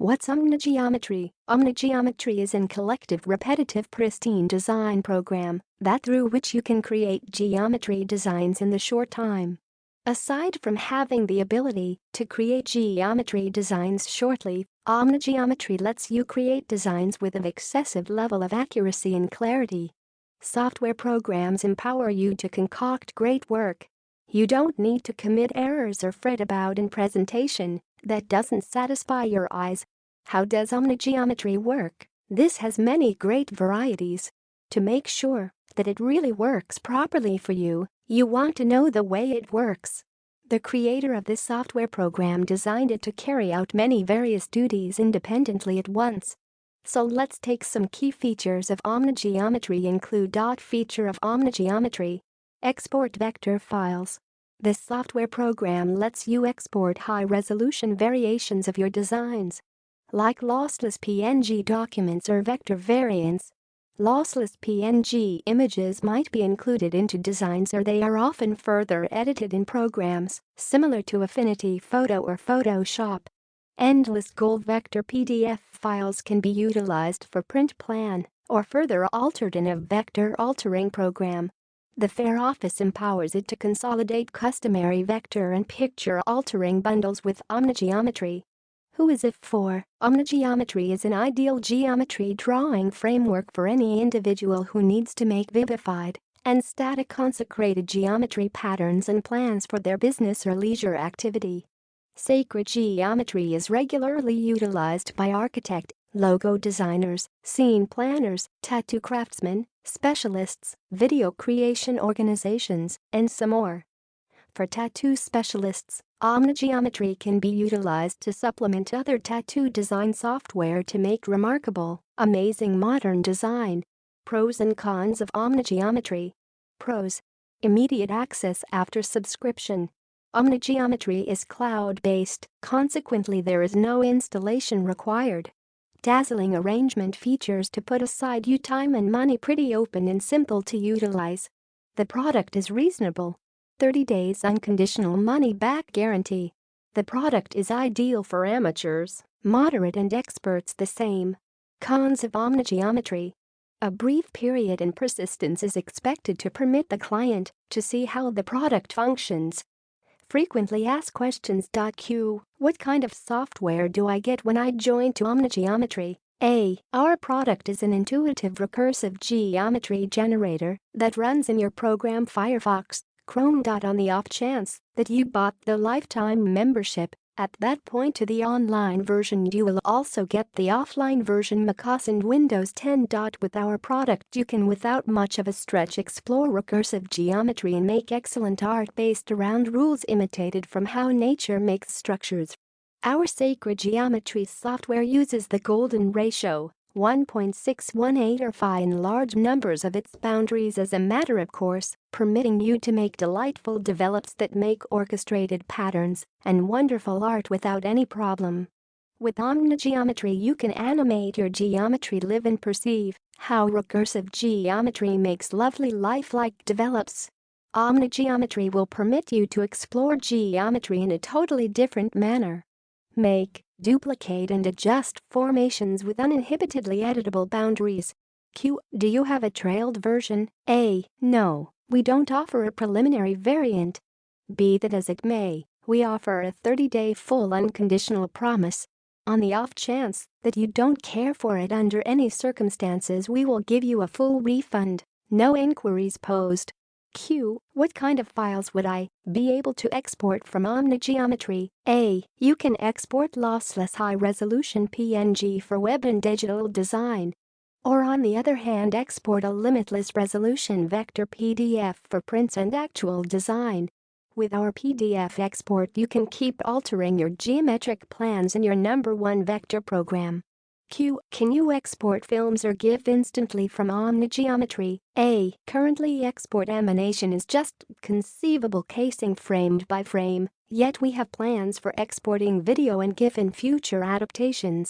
What's Omnigeometry? Omnigeometry is a collective repetitive pristine design program through which you can create geometry designs in the short time. Aside from having the ability to create geometry designs shortly, Omnigeometry lets you create designs with an excessive level of accuracy and clarity. Software programs empower you to concoct great work. You don't need to commit errors or fret about a presentation that doesn't satisfy your eyes. How does Omnigeometry work? This has many great varieties. To make sure that it really works properly for you, you want to know the way it works. The creator of this software program designed it to carry out many various duties independently at once. So let's take some key features of Omnigeometry include. Feature of Omnigeometry: export vector files. This software program lets you export high-resolution variations of your designs, like lossless PNG documents or vector variants. Lossless PNG images might be included into designs, or they are often further edited in programs similar to Affinity Photo or Photoshop. Endless gold vector PDF files can be utilized for print plan or further altered in a vector altering program. The Fair Office empowers it to consolidate customary vector and picture altering bundles with Omnigeometry. Who is it for? Omnigeometry is an ideal geometry drawing framework for any individual who needs to make vivified and static consecrated geometry patterns and plans for their business or leisure activity. Sacred geometry is regularly utilized by architect, logo designers, scene planners, tattoo craftsmen, specialists, video creation organizations, and some more. For tattoo specialists, Omnigeometry can be utilized to supplement other tattoo design software to make remarkable, amazing modern design. Pros and cons of Omnigeometry. Pros: immediate access after subscription. Omnigeometry is cloud-based, consequently there is no installation required. Dazzling arrangement features to put aside your time and money, pretty open and simple to utilize. The product is reasonable. 30 days unconditional money-back guarantee. The product is ideal for amateurs, moderate and experts the same. Cons of Omnigeometry. A brief period and persistence is expected to permit the client to see how the product functions. Frequently asked questions. Q. What kind of software do I get when I join to Omnigeometry? A. Our product is an intuitive recursive geometry generator that runs in your program Firefox, Chrome. On the off chance that you bought the lifetime membership, at that point to the online version you will also get the offline version macOS and Windows 10. With our product you can without much of a stretch explore recursive geometry and make excellent art based around rules imitated from how nature makes structures. Our sacred geometry software uses the golden ratio, 1.618 or phi in large numbers of its boundaries as a matter of course, permitting you to make delightful develops that make orchestrated patterns and wonderful art without any problem. With Omnigeometry you can animate your geometry, live and perceive how recursive geometry makes lovely lifelike develops. Omnigeometry will permit you to explore geometry in a totally different manner. Make, duplicate and adjust formations with uninhibitedly editable boundaries. Q. Do you have a trailed version? A. No, we don't offer a preliminary variant. Be that as it may, we offer a 30-day full unconditional promise. On the off chance that you don't care for it under any circumstances, we will give you a full refund. No inquiries posed. Q. What kind of files would I be able to export from Omnigeometry? A. You can export lossless high-resolution PNG for web and digital design. Or on the other hand, export a limitless resolution vector PDF for prints and actual design. With our PDF export you can keep altering your geometric plans in your #1 vector program. Q. Can you export films or GIF instantly from Omnigeometry? A. Currently export animation is just conceivable casing framed by frame, yet we have plans for exporting video and GIF in future adaptations.